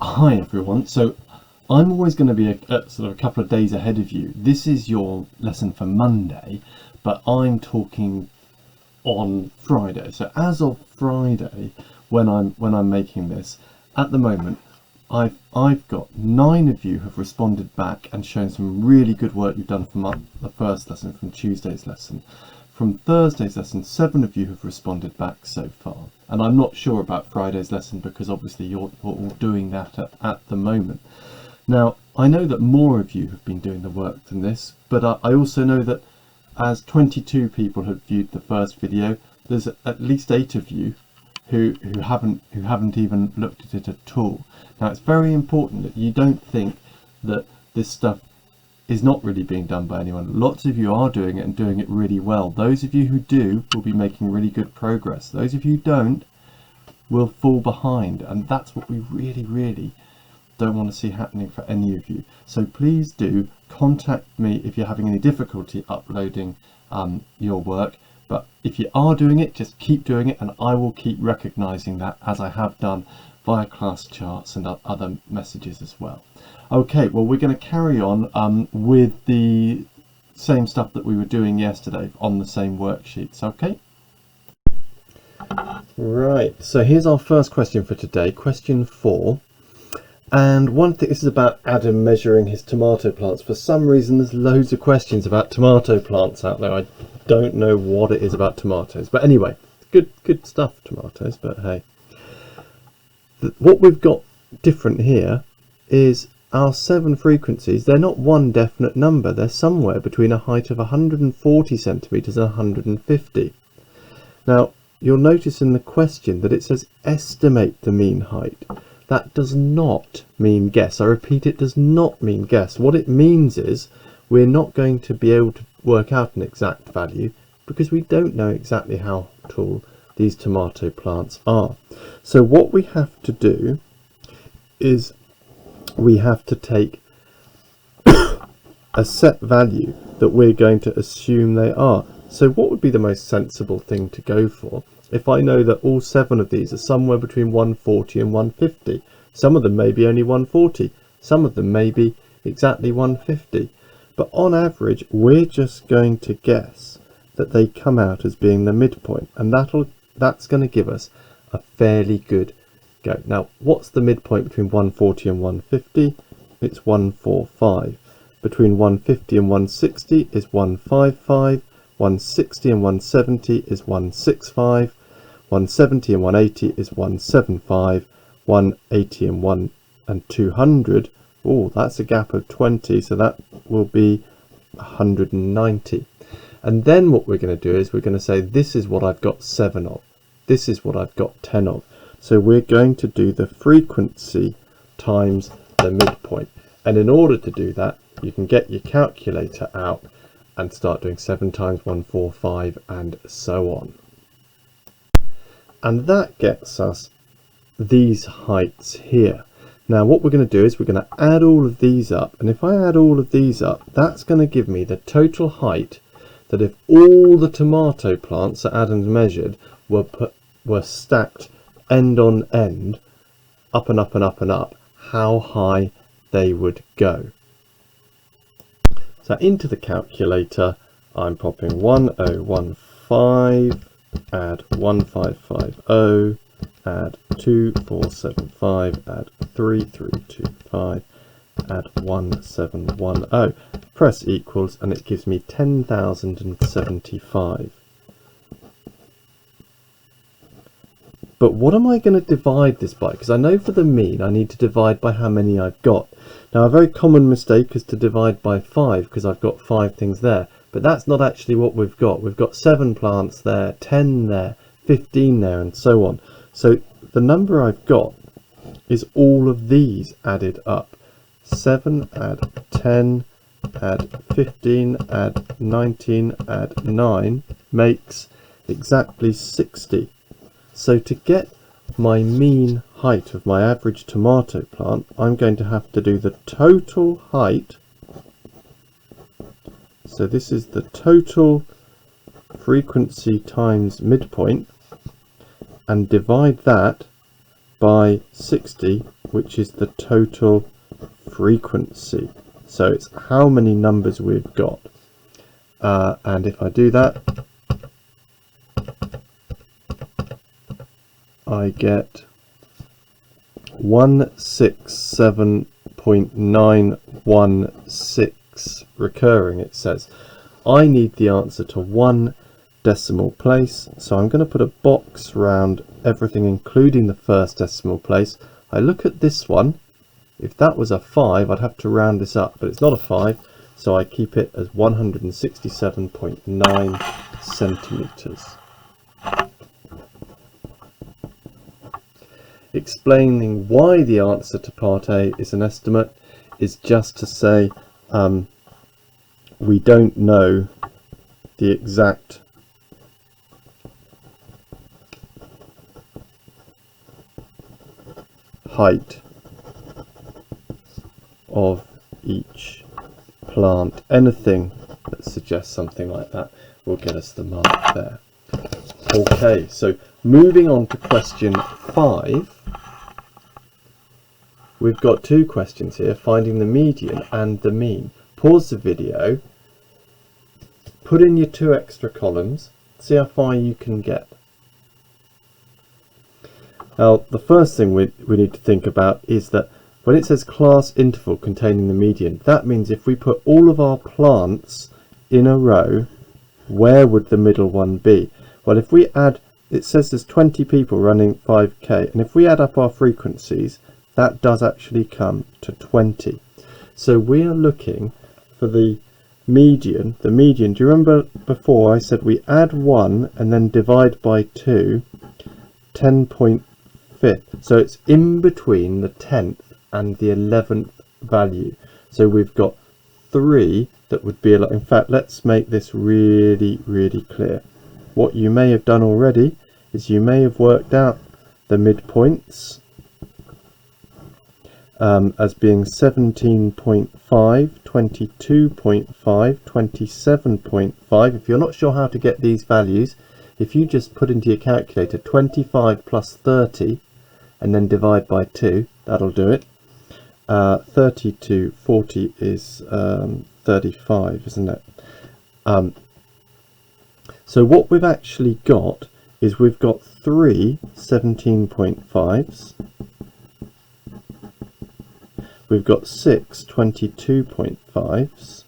Hi everyone. So I'm always going to be sort of a couple of days ahead of you. This is your lesson for Monday, but I'm talking on Friday. So as of Friday, when I'm making this, at the moment, I've got 9 of you have responded back and shown some really good work you've done from the first lesson, from Tuesday's lesson. From Thursday's lesson, 7 of you have responded back so far. And I'm not sure about Friday's lesson because obviously you're all doing that at the moment. Now, I know that more of you have been doing the work than this, but I also know that as 22 people have viewed the first video, there's at least 8 of you who haven't even looked at it at all. Now, it's very important that you don't think that this stuff is not really being done by anyone. Lots of you are doing it and doing it really well. Those of you who do will be making really good progress. Those of you who don't will fall behind, and that's what we really don't want to see happening for any of you. So please do contact me if you're having any difficulty uploading your work. But if you are doing it, just keep doing it, and I will keep recognizing that, as I have done via class charts and other messages as well. Okay, well, we're going to carry on with the same stuff that we were doing yesterday on the same worksheets. Okay. Right, so here's our first question for today, question 4. And one thing, this is about Adam measuring his tomato plants. For some reason, there's loads of questions about tomato plants out there. I don't know what it is about tomatoes, but anyway, good stuff, tomatoes. But hey, what we've got different here is our 7 frequencies. They're not one definite number. They're somewhere between a height of 140 centimeters and 150. Now, you'll notice in the question that it says estimate the mean height. That does not mean guess. I repeat, it does not mean guess. What it means is we're not going to be able to work out an exact value because we don't know exactly how tall these tomato plants are. So what we have to do is we have to take a set value that we're going to assume they are. So what would be the most sensible thing to go for if I know that all 7 of these are somewhere between 140 and 150? Some of them may be only 140, some of them may be exactly 150. But on average, we're just going to guess that they come out as being the midpoint, and that's going to give us a fairly good go. Now, what's the midpoint between 140 and 150? It's 145. Between 150 and 160 is 155. 160 and 170 is 165. 170 and 180 is 175. 180 and 200. Oh, that's a gap of 20, so that will be 190. And then what we're going to do is we're going to say this is what I've got 7 of. This is what I've got 10 of. So we're going to do the frequency times the midpoint. And in order to do that, you can get your calculator out and start doing 7 times 145 and so on. And that gets us these heights here. Now what we're going to do is we're going to add all of these up. And if I add all of these up, that's going to give me the total height that if all the tomato plants that Adam's measured were stacked end on end, up and up and up and up, how high they would go. So into the calculator, I'm popping 1015, add 1550, add 2475, add 3325, add 1710. Press equals, and it gives me 10,075. But what am I going to divide this by? Because I know for the mean I need to divide by how many I've got. Now a very common mistake is to divide by 5 because I've got 5 things there. But that's not actually what we've got. We've got 7 plants there, 10 there, 15 there, and so on. So the number I've got is all of these added up. 7 add 10 add 15 add 19 add 9 makes exactly 60. So to get my mean height of my average tomato plant, I'm going to have to do the total height. So this is the total frequency times midpoint, and divide that by 60 which is the total frequency. So it's how many numbers we've got. And if I do that, I get 167.916 recurring, it says. I need the answer to one decimal place, so I'm going to put a box around everything including the first decimal place. I look at this one. If that was a 5, I'd have to round this up, but it's not a 5, so I keep it as 167.9 centimeters. Explaining why the answer to part A is an estimate is just to say we don't know the exact height of each plant. Anything that suggests something like that will get us the mark there. Okay, so moving on to question 5. We've got two questions here, finding the median and the mean. Pause the video, put in your 2 extra columns, see how far you can get. Now, the first thing we need to think about is that when it says class interval containing the median, that means if we put all of our plants in a row, where would the middle one be? Well, if we add, it says there's 20 people running 5k, and if we add up our frequencies, that does actually come to 20. So we are looking for the median. The median, do you remember before I said we add 1 and then divide by 2, 10.5. So it's in between the 10th and the 11th value. So we've got 3 that would be a lot. In fact, let's make this really, really clear. What you may have done already is you may have worked out the midpoints as being 17.5, 22.5, 27.5. If you're not sure how to get these values, if you just put into your calculator 25 plus 30 and then divide by 2, that'll do it. 30 to 40 is 35, isn't it? So what we've actually got is we've got 3 17.5s. We've got 6 22.5s.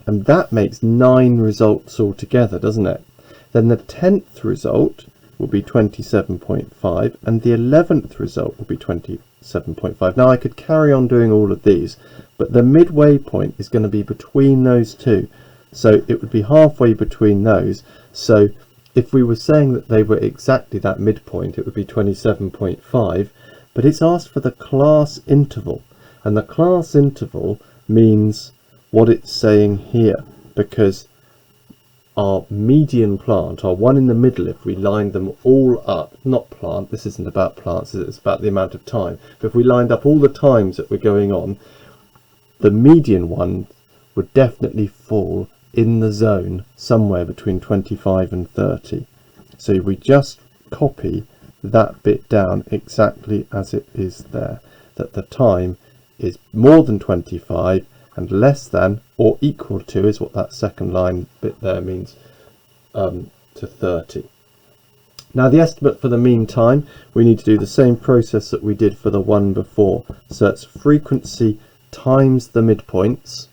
And that makes 9 results altogether, doesn't it? Then the 10th result will be 27.5 and the 11th result will be 27.5. Now I could carry on doing all of these, but the midway point is going to be between those two, so it would be halfway between those. So if we were saying that they were exactly that midpoint, it would be 27.5, but it's asked for the class interval, and the class interval means what it's saying here, because our median plant, our one in the middle, if we lined them all up, not plant, this isn't about plants, it's about the amount of time, but if we lined up all the times that were going on, the median one would definitely fall in the zone somewhere between 25 and 30. So we just copy that bit down exactly as it is there, that the time is more than 25 and less than or equal to, is what that second line bit there means, to 30. Now the estimate for the mean time, we need to do the same process that we did for the one before. So it's frequency times the midpoints,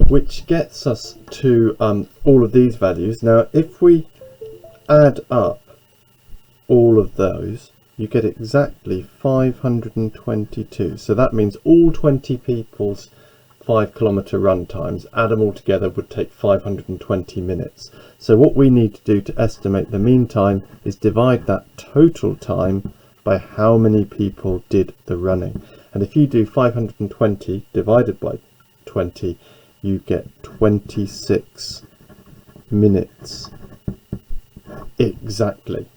which gets us to all of these values. Now if we add up all of those, you get exactly 522. So that means all 20 people's 5-kilometre run times, add them all together, would take 520 minutes. So what we need to do to estimate the mean time is divide that total time by how many people did the running. And if you do 520 divided by 20, you get 26 minutes Exactly.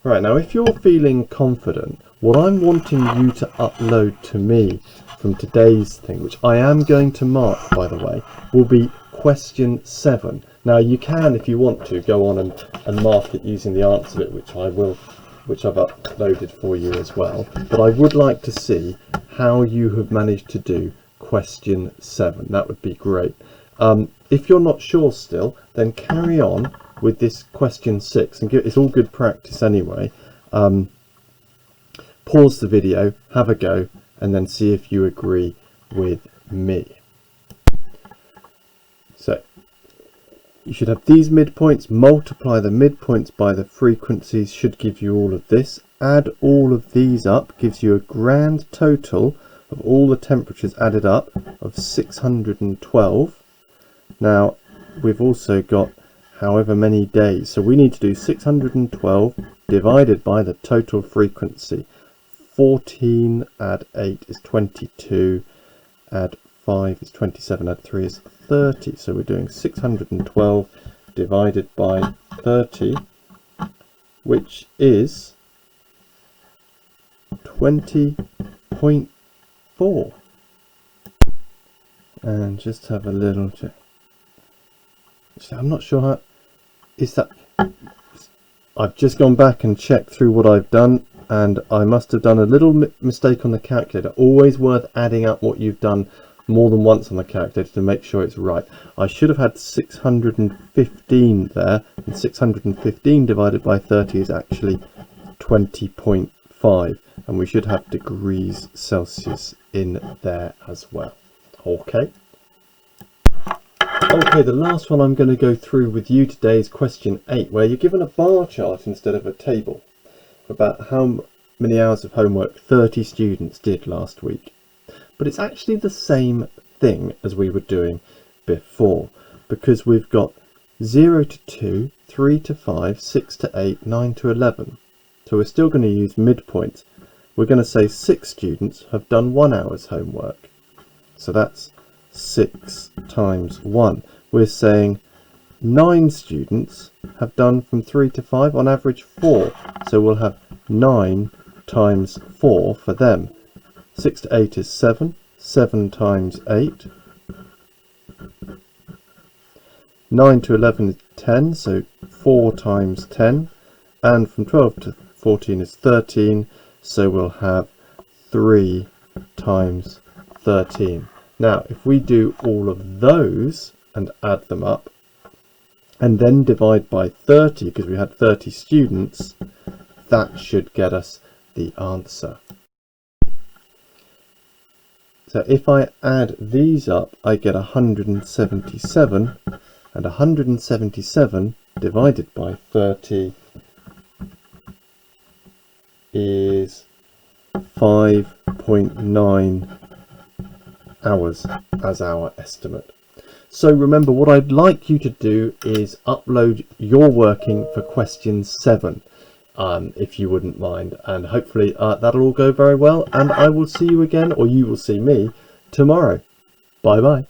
Right, now if you're feeling confident, what I'm wanting you to upload to me from today's thing, which I am going to mark, by the way, will be question 7. Now you can, if you want to, go on and mark it using the answer bit, which I've uploaded for you as well. But I would like to see how you have managed to do question 7. That would be great. If you're not sure still, then carry on with this question 6, and it's all good practice anyway. Pause the video, have a go, and then see if you agree with me. So you should have these midpoints, multiply the midpoints by the frequencies, should give you all of this. Add all of these up, gives you a grand total of all the temperatures added up of 612. Now we've also got however many days, so we need to do 612 divided by the total frequency. 14 add 8 is 22, add 5 is 27, add 3 is 30. So we're doing 612 divided by 30, which is 20.4. And just have a little check. I'm not sure how is that. I've just gone back and checked through what I've done, and I must have done a little mistake on the calculator. Always worth adding up what you've done more than once on the calculator to make sure it's right. I should have had 615 there, and 615 divided by 30 is actually 20.5, and we should have degrees Celsius in there as well. Okay. Okay, the last one I'm going to go through with you today is question 8, where you're given a bar chart instead of a table about how many hours of homework 30 students did last week. But it's actually the same thing as we were doing before, because we've got 0 to 2, 3 to 5, 6 to 8, 9 to 11. So we're still going to use midpoints. We're going to say 6 students have done 1 hour's homework. So that's 6 times 1. We're saying 9 students have done from 3 to 5, on average 4. So we'll have 9 times 4 for them. 6 to 8 is 7. 7 times 8. 9 to 11 is 10, so 4 times 10. And from 12 to 14 is 13, so we'll have 3 times 13. Now, if we do all of those and add them up, and then divide by 30, because we had 30 students, that should get us the answer. So if I add these up, I get 177, and 177 divided by 30 is 5.9 hours as our estimate. So remember, what I'd like you to do is upload your working for question 7, if you wouldn't mind, and hopefully that'll all go very well, and I will see you again, or you will see me tomorrow. Bye bye.